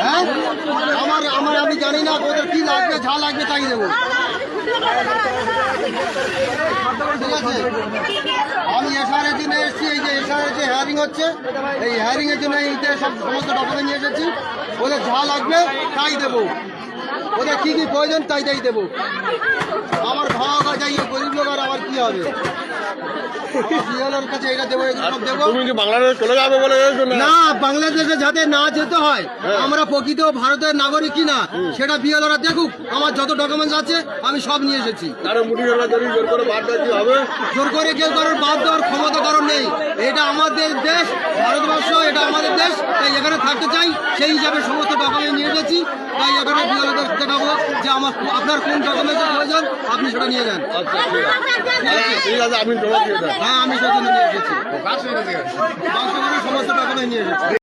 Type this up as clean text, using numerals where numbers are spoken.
হ্যাঁ আমি জানি না ওদের কি লাগবে, যা লাগবে তাই দেবো। ঠিক আছে, আমি এসআরের জন্য এসেছি। এই যে এসআরের যে হেয়ারিং হচ্ছে, এই হেয়ারিং এর জন্য এইটা সমস্ত ডকুমেন্ট নিয়ে এসেছি। ওদের যা লাগবে তাই দেবো, ওদের কি কি প্রয়োজন তাই দেবো। আমার ভাড়া যাই গরিব লোক, আর আমার কি হবে? কাছে এটা দেবো, সব দেবো। তুমি কি বাংলাদেশ চলে যাবে বলে না, বাংলাদেশে যাতে না যেতে হয়, আমরা প্রকৃত ভারতের নাগরিক কিনা সেটা বিএলওরা দেখুক। আমার যত ডকুমেন্টস আছে আমি সব নিয়ে এসেছি। জোর করে কেউ কারোর বাদ দেওয়ার ক্ষমতা কারণ নেই। এটা আমাদের দেশ, ভারতবর্ষ, এটা আমাদের দেশ, তাই এখানে থাকতে চাই। সেই হিসাবে সমস্ত ডকুমেন্ট নিয়ে এসেছি। তাই এখানে বিএলওদের দেখাবো যে আপনার কোন ডকুমেন্টের প্রয়োজন, আপনি সেটা নিয়ে যান। ঠিক আছে, আমি জমা দিয়ে দেব। হ্যাঁ, আমি সেজন্য নিয়ে এসেছি, সমস্ত ডকুমেন্ট নিয়ে এসেছি।